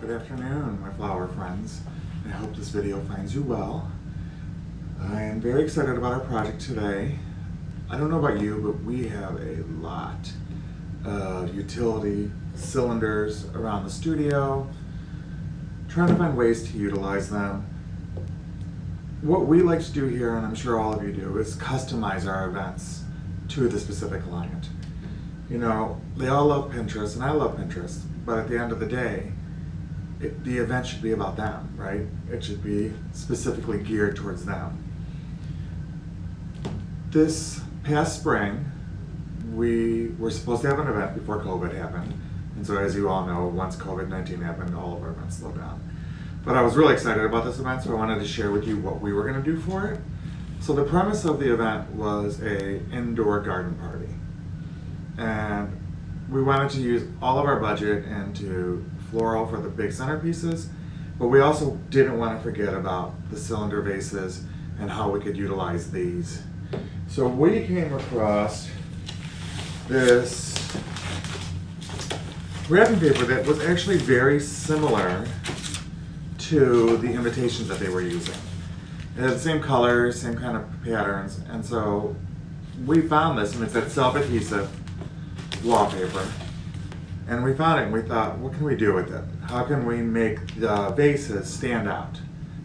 Good afternoon, my flower friends. I hope this video finds you well. I am very excited about our project today. I don't know about you, but we have a lot of utility cylinders around the studio, trying to find ways to utilize them. What we like to do here, and I'm sure all of you do, is customize our events to the specific client. You know, they all love Pinterest, and I love Pinterest, but at the end of the day, the event should be about them, right? It should be specifically geared towards them. This past spring, we were supposed to have an event before COVID happened. And so as you all know, once COVID-19 happened, all of our events slowed down. But I was really excited about this event, so I wanted to share with you what we were gonna do for it. So the premise of the event was an indoor garden party. And we wanted to use all of our budget into floral for the big centerpieces, but we also didn't want to forget about the cylinder vases and how we could utilize these. So we came across this wrapping paper that was actually very similar to the invitations that they were using. It had the same colors, same kind of patterns, and so we found this, and it's that self-adhesive wallpaper. And we found it and we thought, what can we do with it? How can we make the vases stand out?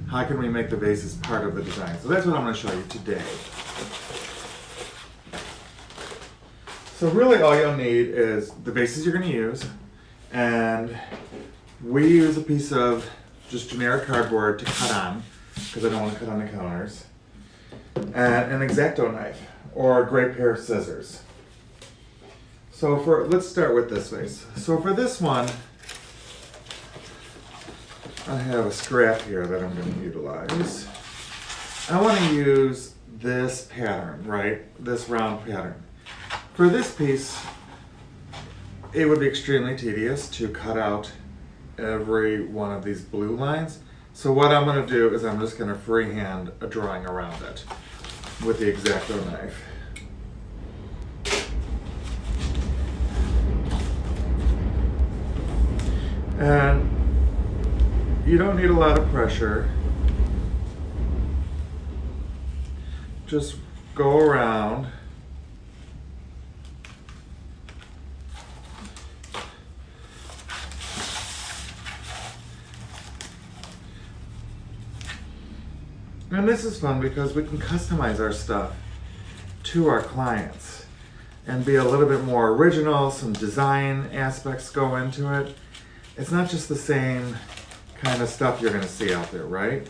How can we make the vases part of the design? So that's what I'm going to show you today. So really all you'll need is the vases you're going to use, and we use a piece of just generic cardboard to cut on, because I don't want to cut on the counters, and an X-Acto knife or a great pair of scissors. So let's start with this vase. So for this one, I have a scrap here that I'm going to utilize. I want to use this pattern, right? This round pattern. For this piece, it would be extremely tedious to cut out every one of these blue lines. So what I'm going to do is I'm just going to freehand a drawing around it with the X-Acto knife. And you don't need a lot of pressure. Just go around. And this is fun because we can customize our stuff to our clients and be a little bit more original. Some design aspects go into it. It's not just the same kind of stuff you're going to see out there, right?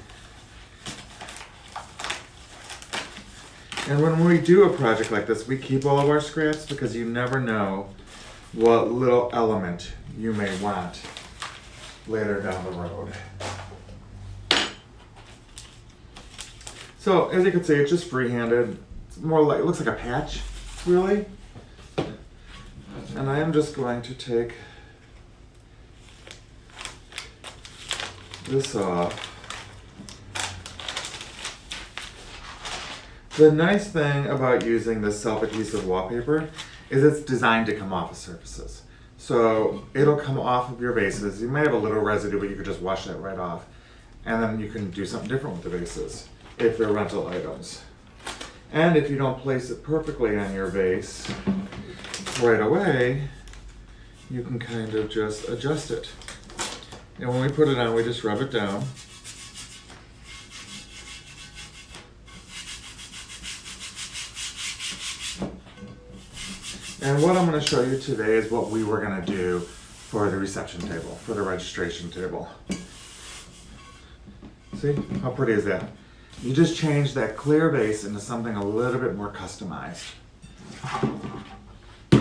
And when we do a project like this, we keep all of our scraps because you never know what little element you may want later down the road. So as you can see, it's just free-handed. It's more like, it looks like a patch, really. And I am just going to take this off. The nice thing about using this self-adhesive wallpaper is it's designed to come off of surfaces. So it'll come off of your vases. You may have a little residue, but you could just wash that right off. And then you can do something different with the vases if they're rental items. And if you don't place it perfectly on your vase right away, you can kind of just adjust it. And when we put it on, we just rub it down. And what I'm going to show you today is what we were going to do for the reception table, for the registration table. See, how pretty is that? You just change that clear vase into something a little bit more customized. So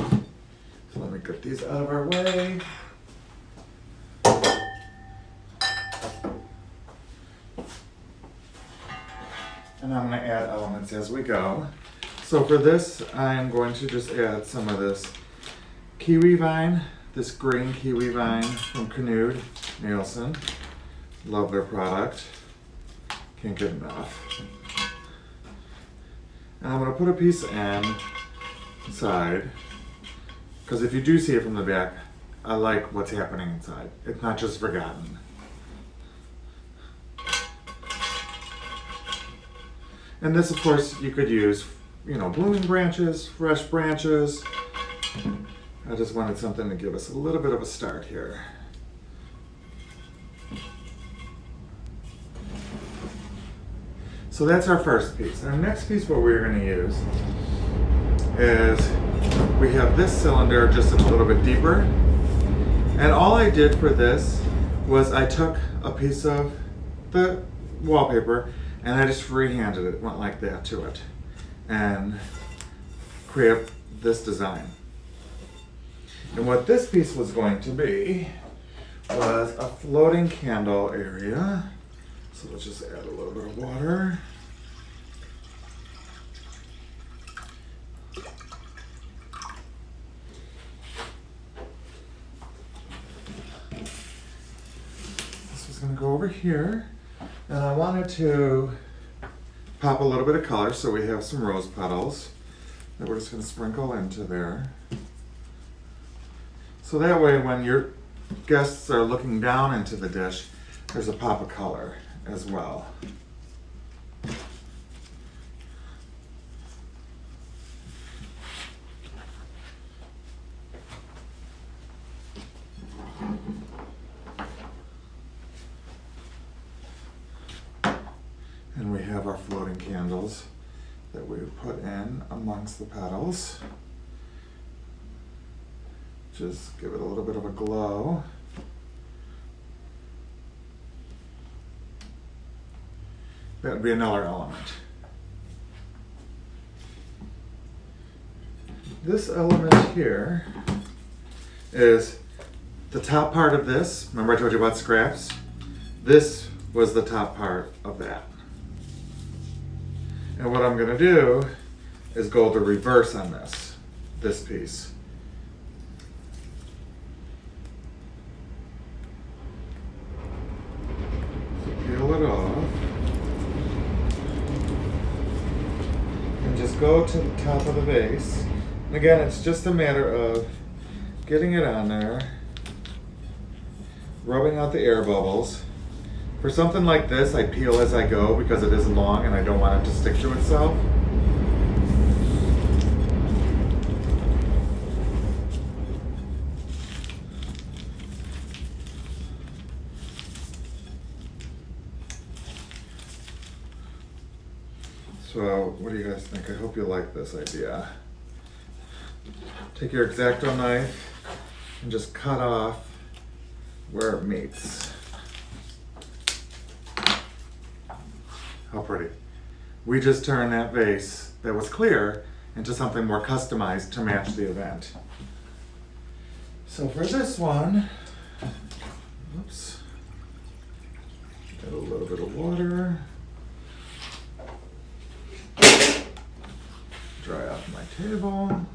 let me get these out of our way. And I'm going to add elements as we go. So for this, I am going to just add some of this kiwi vine, this green kiwi vine from Knud Nielsen. Love their product. Can't get enough. And I'm going to put a piece inside, because if you do see it from the back, I like what's happening inside. It's not just forgotten. And this, of course, you could use, blooming branches, fresh branches. I just wanted something to give us a little bit of a start here. So that's our first piece. Our next piece, what we're going to use is we have this cylinder just a little bit deeper. And all I did for this was I took a piece of the wallpaper and I just freehanded it, went like that to it, and created this design. And what this piece was going to be was a floating candle area. So let's just add a little bit of water. This was going to go over here. And I wanted to pop a little bit of color, so we have some rose petals that we're just going to sprinkle into there. So that way when your guests are looking down into the dish, there's a pop of color as well. And we have our floating candles that we would put in amongst the petals. Just give it a little bit of a glow. That would be another element. This element here is the top part of this. Remember I told you about scraps? This was the top part of that. And what I'm going to do is go the reverse on this piece. So peel it off. And just go to the top of the vase. And again, it's just a matter of getting it on there, rubbing out the air bubbles. For something like this, I peel as I go because it is long and I don't want it to stick to itself. So, what do you guys think? I hope you like this idea. Take your X-Acto knife and just cut off where it meets. How pretty. We just turned that vase that was clear into something more customized to match the event. So for this one, oops, add a little bit of water. Dry off my table.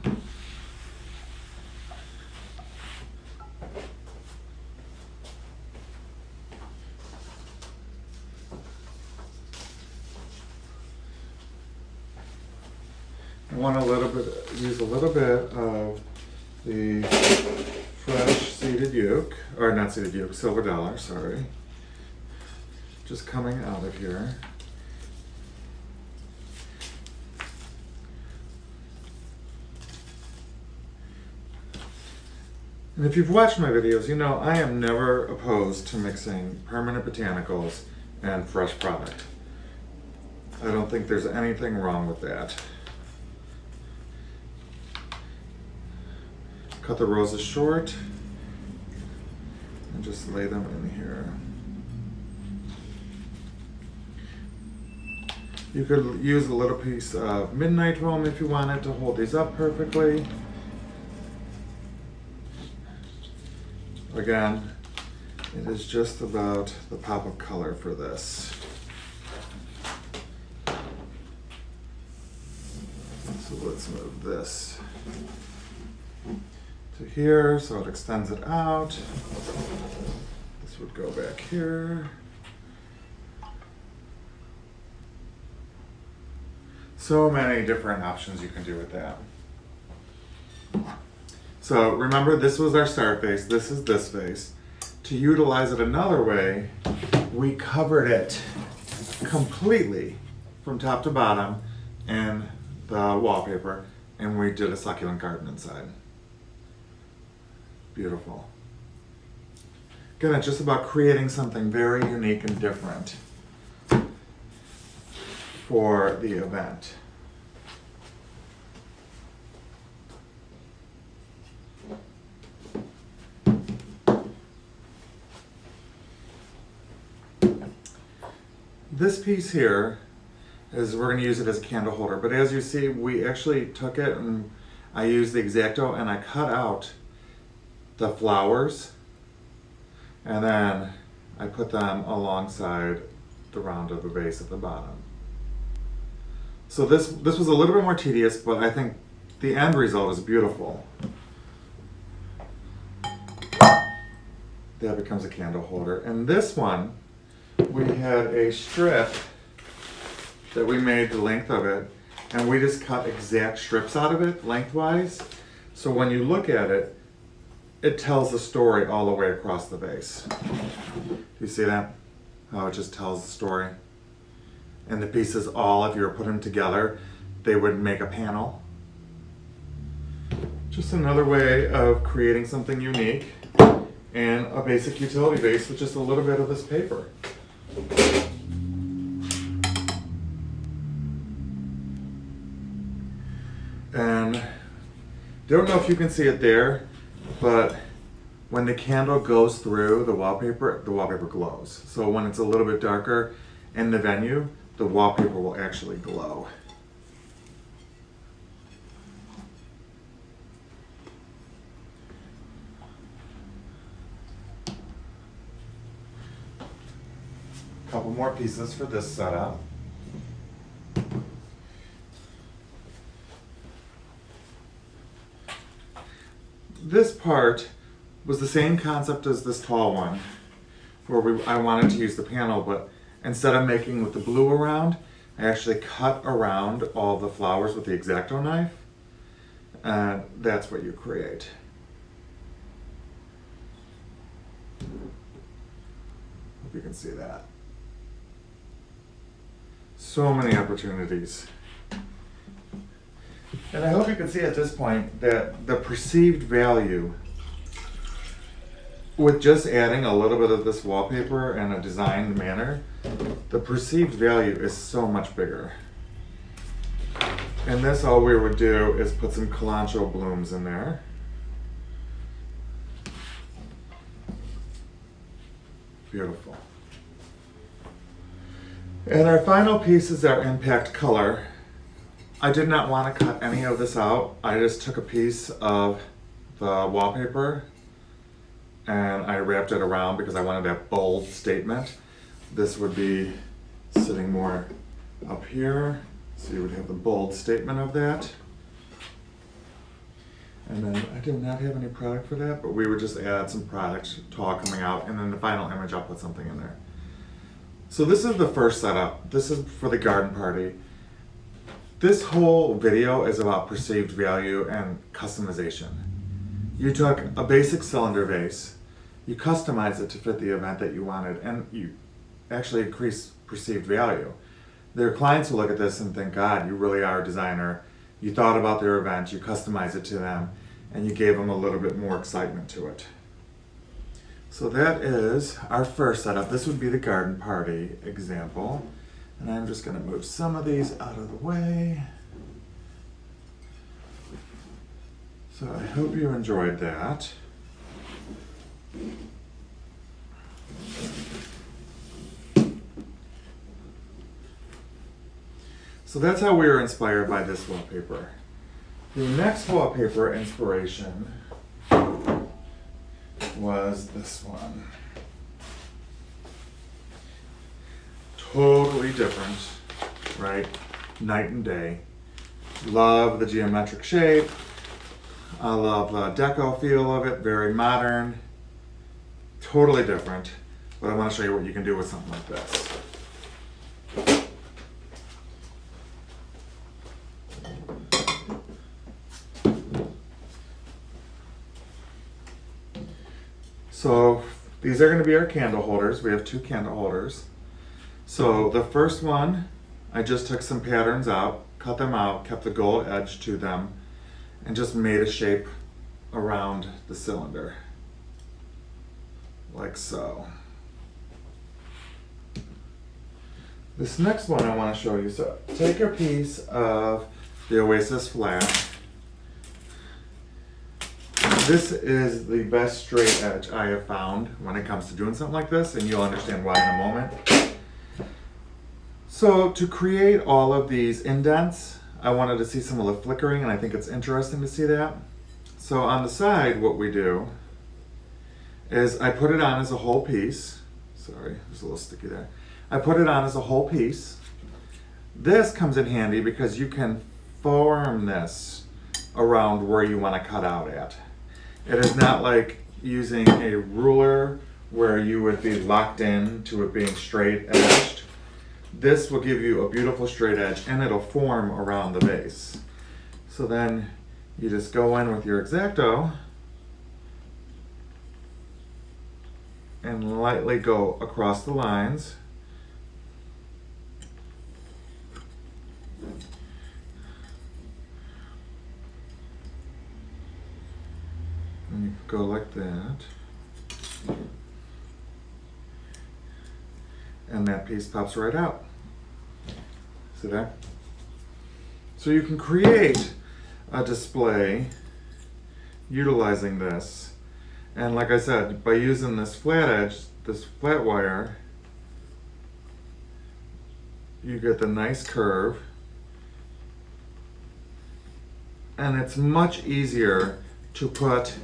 I want use a little bit of the fresh seeded yolk, or not seeded yolk, silver dollar, sorry. Just coming out of here. And if you've watched my videos, you know I am never opposed to mixing permanent botanicals and fresh product. I don't think there's anything wrong with that. Cut the roses short and just lay them in here. You could use a little piece of midnight foam if you wanted to hold these up perfectly. Again, it is just about the pop of color for this. So let's move this to here so it extends it out. This would go back here. So many different options you can do with that. So remember, this was our start vase, this is this vase. To utilize it another way, we covered it completely from top to bottom in the wallpaper, and we did a succulent garden inside. Beautiful. Again, it's just about creating something very unique and different for the event. This piece here is, we're going to use it as a candle holder, but as you see, we actually took it and I used the X-Acto and I cut out the flowers and then I put them alongside the round of the vase at the bottom. So this was a little bit more tedious, but I think the end result is beautiful. That becomes a candle holder. And this one, we had a strip that we made the length of it, and we just cut exact strips out of it lengthwise. So when you look at it, it tells the story all the way across the vase. Do you see that? How it just tells the story. And the pieces all, if you were putting them together, they would make a panel. Just another way of creating something unique and a basic utility vase with just a little bit of this paper. And don't know if you can see it there, but when the candle goes through the wallpaper glows. So when it's a little bit darker in the venue, the wallpaper will actually glow. Couple more pieces for this setup. This part was the same concept as this tall one, where I wanted to use the panel, but instead of making with the blue around, I actually cut around all the flowers with the X-Acto knife, and that's what you create. Hope you can see that. So many opportunities. And I hope you can see at this point that the perceived value with just adding a little bit of this wallpaper in a designed manner, the perceived value is so much bigger. And this, all we would do is put some cilantro blooms in there. Beautiful. And our final piece is our impact color. I did not want to cut any of this out. I just took a piece of the wallpaper and I wrapped it around because I wanted that bold statement. This would be sitting more up here, so you would have the bold statement of that. And then I do not have any product for that, but we would just add some product tall coming out, and then the final image, I'll put something in there. So this is the first setup. This is for the garden party. This whole video is about perceived value and customization. You took a basic cylinder vase, you customized it to fit the event that you wanted, and you actually increase perceived value. Their clients will look at this and think, God, you really are a designer. You thought about their event, you customized it to them, and you gave them a little bit more excitement to it. So that is our first setup. This would be the garden party example. And I'm just going to move some of these out of the way. So I hope you enjoyed that. So that's how we were inspired by this wallpaper. The next wallpaper inspiration was this one. Totally different, right? Night and day. Love the geometric shape. I love the deco feel of it, very modern. Totally different, but I want to show you what you can do with something like this. So these are going to be our candle holders. We have 2 candle holders. So the first one, I just took some patterns out, cut them out, kept the gold edge to them, and just made a shape around the cylinder, like so. This next one I want to show you. So take a piece of the Oasis flat. This is the best straight edge I have found when it comes to doing something like this, and you'll understand why in a moment. So to create all of these indents, I wanted to see some of the flickering, and I think it's interesting to see that. So on the side, what we do is I put it on as a whole piece. Sorry, there's a little sticky there. I put it on as a whole piece. This comes in handy because you can form this around where you want to cut out at. It is not like using a ruler where you would be locked in to it being straight edged. This will give you a beautiful straight edge, and it'll form around the base. So then you just go in with your X-Acto and lightly go across the lines. And you go like that. And that piece pops right out. See that? So you can create a display utilizing this. And like I said, by using this flat edge, this flat wire, you get the nice curve. And it's much easier to put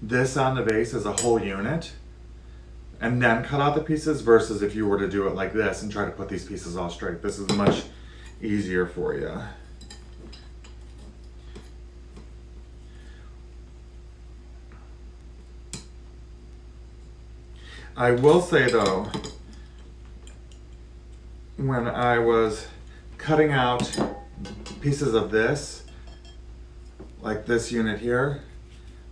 this on the base as a whole unit and then cut out the pieces versus if you were to do it like this and try to put these pieces all straight. This is much easier for you. I will say though, when I was cutting out pieces of this, like this unit here,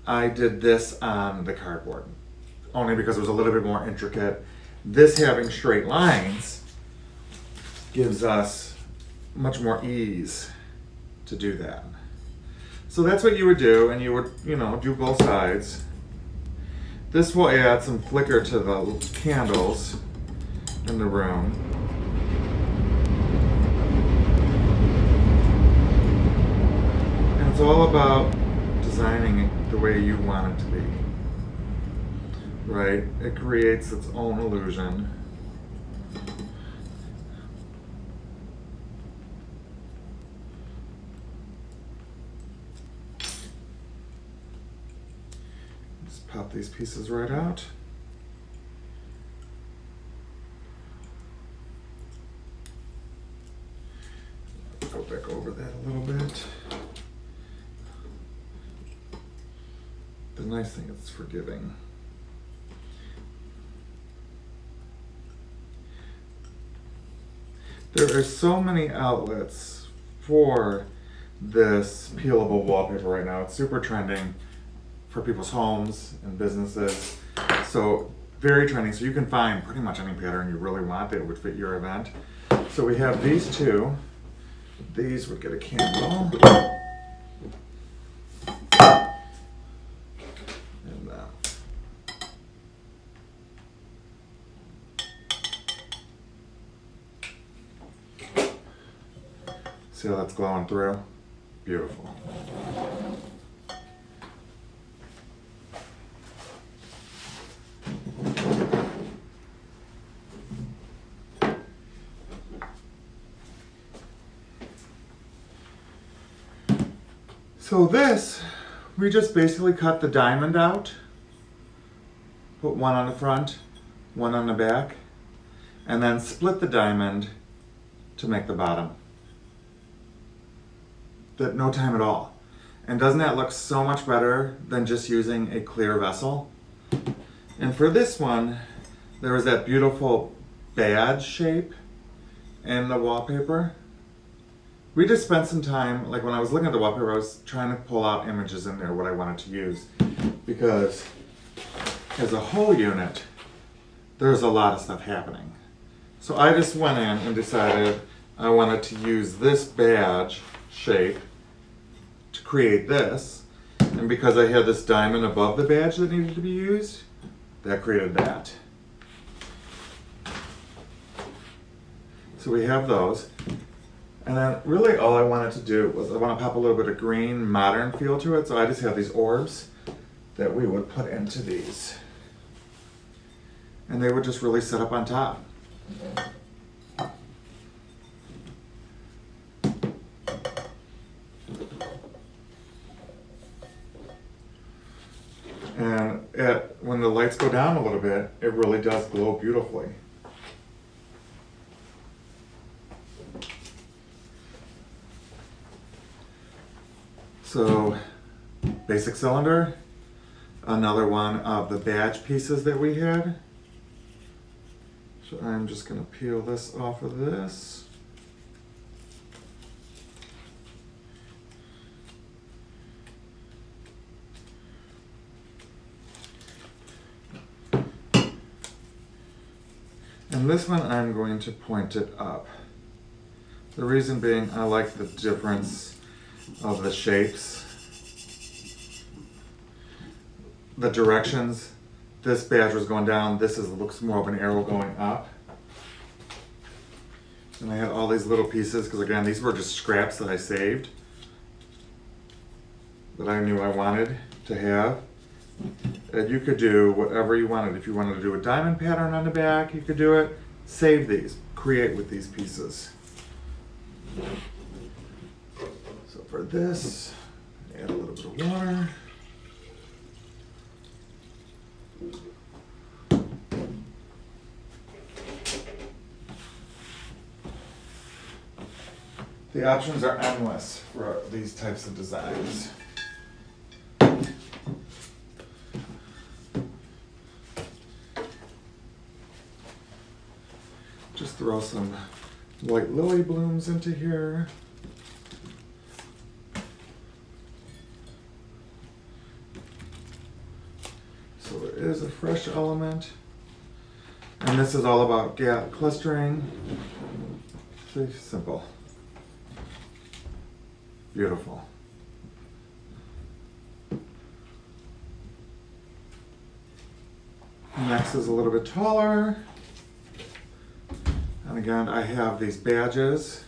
I did this on the cardboard, only because it was a little bit more intricate. This having straight lines gives us much more ease to do that. So that's what you would do, and you would, do both sides. This will add some flicker to the candles in the room. And it's all about designing it the way you want it to be. Right? It creates its own illusion. Just pop these pieces right out. Go back over that a little bit. The nice thing is it's forgiving. There are so many outlets for this peelable wallpaper right now. It's super trending for people's homes and businesses. So very trending. So you can find pretty much any pattern you really want that would fit your event. So we have these two. These would get a candle. See how that's glowing through? Beautiful. So this, we just basically cut the diamond out, put one on the front, one on the back, and then split the diamond to make the bottom. No time at all. And doesn't that look so much better than just using a clear vessel? And for this one, there was that beautiful badge shape in the wallpaper. We just spent some time, like when I was looking at the wallpaper, I was trying to pull out images in there, what I wanted to use. Because as a whole unit, there's a lot of stuff happening. So I just went in and decided I wanted to use this badge shape to create this. And because I had this diamond above the badge that needed to be used, that created that. So we have those. And then really all I wanted to do was I want to pop a little bit of green modern feel to it. So I just have these orbs that we would put into these. And they would just really sit up on top. And when the lights go down a little bit, it really does glow beautifully. So, basic cylinder, another one of the badge pieces that we had. So I'm just going to peel this off of this. And this one I'm going to point it up. The reason being I like the difference of the shapes. The directions. This badge was going down, this looks more of an arrow going up. And I had all these little pieces, because again, these were just scraps that I saved, that I knew I wanted to have. And you could do whatever you wanted. If you wanted to do a diamond pattern on the back, you could do it. Save these, create with these pieces. So for this, add a little bit of water. The options are endless for these types of designs. Just throw some white lily blooms into here. So there is a fresh element. And this is all about gap clustering. Pretty simple. Beautiful. Next is a little bit taller. And again, I have these badges.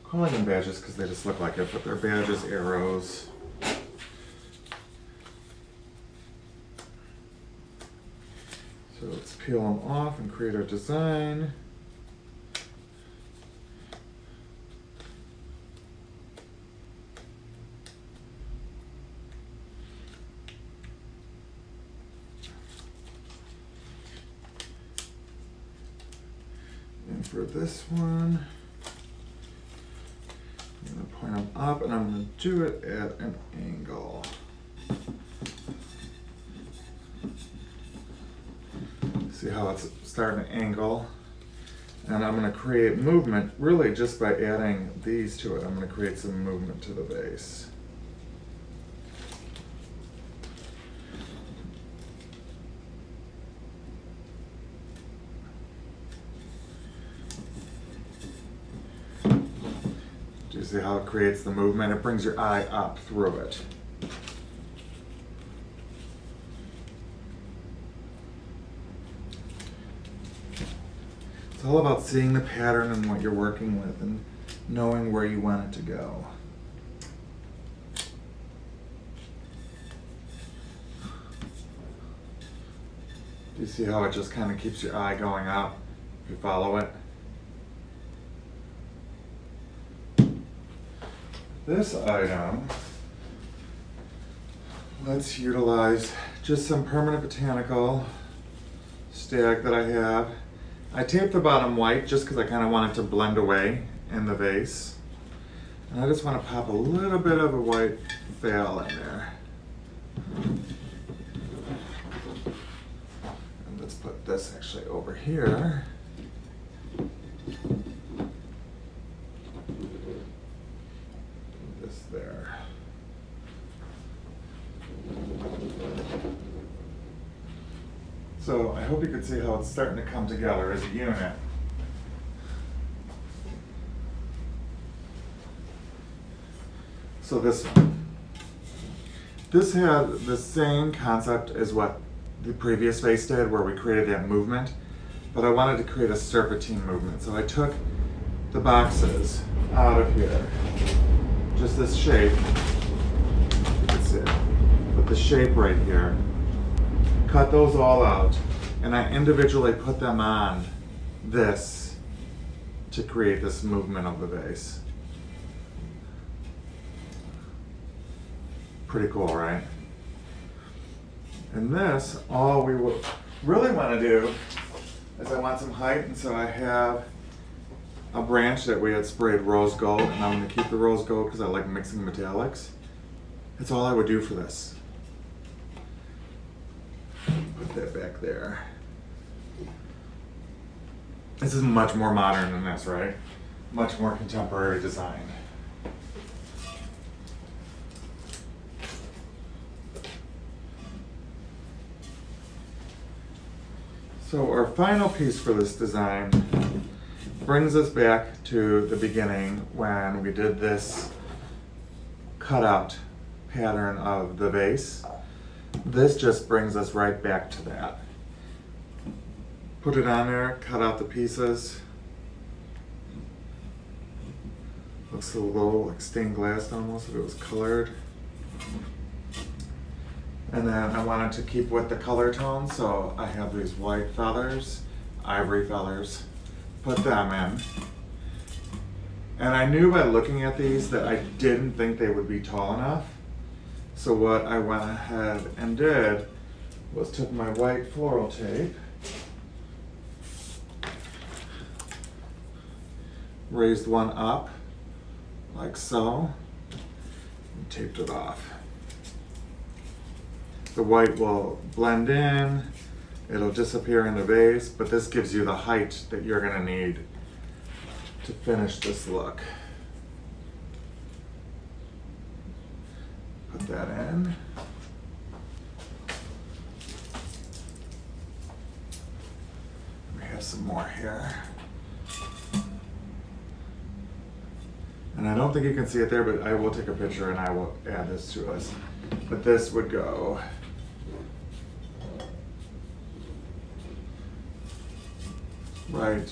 I'm calling them badges because they just look like it, but they're badges, arrows. So let's peel them off and create our design. And for this one, I'm going to point them up and I'm going to do it at an angle. See how it's starting to angle? And I'm going to create movement really just by adding these to it. I'm going to create some movement to the base. Do you see how it creates the movement? It brings your eye up through it. It's all about seeing the pattern and what you're working with and knowing where you want it to go. Do you see how it just kind of keeps your eye going up if you follow it? This item, let's utilize just some permanent botanical stag that I have. I taped the bottom white just because I kind of want it to blend away in the vase. And I just want to pop a little bit of a white veil in there. And let's put this actually over here. This there. So I hope you can see how it's starting to come together as a unit. So this one. This had the same concept as what the previous vase did, where we created that movement, but I wanted to create a serpentine movement. So I took the boxes out of here, just this shape, you can see it, with the shape right here, cut those all out, and I individually put them on this to create this movement of the vase. Pretty cool, right? And this, all we will really want to do is I want some height, and so I have a branch that we had sprayed rose gold, and I'm going to keep the rose gold because I like mixing metallics. That's all I would do for this. Put that back there. This is much more modern than this, right? Much more contemporary design. So our final piece for this design brings us back to the beginning when we did this cutout pattern of the vase. This just brings us right back to that. Put it on there, cut out the pieces. Looks a little like stained glass almost if it was colored. And then I wanted to keep with the color tone, so I have these white feathers, ivory feathers, put them in. And I knew by looking at these that I didn't think they would be tall enough. So what I went ahead and did was took my white floral tape, raised one up like so, and taped it off. The white will blend in, it'll disappear in the vase, but this gives you the height that you're gonna need to finish this look. Put that in. We have some more here. And I don't think you can see it there, but I will take a picture and I will add this to us. But this would go right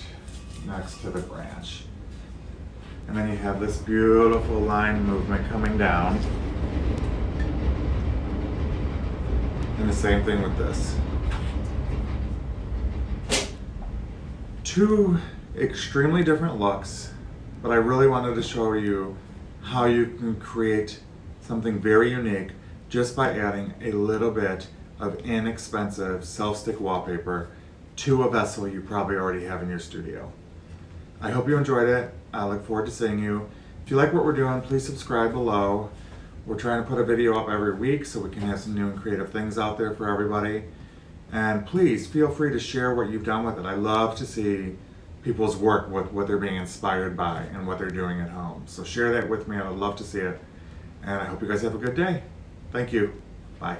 next to the branch. And then you have this beautiful line movement coming down. And the same thing with this. Two extremely different looks, but I really wanted to show you how you can create something very unique just by adding a little bit of inexpensive self-stick wallpaper to a vessel you probably already have in your studio. I hope you enjoyed it. I look forward to seeing you. If you like what we're doing, please subscribe below. We're trying to put a video up every week so we can have some new and creative things out there for everybody. And please feel free to share what you've done with it. I love to see people's work with what they're being inspired by and what they're doing at home. So share that with me. I would love to see it. And I hope you guys have a good day. Thank you. Bye.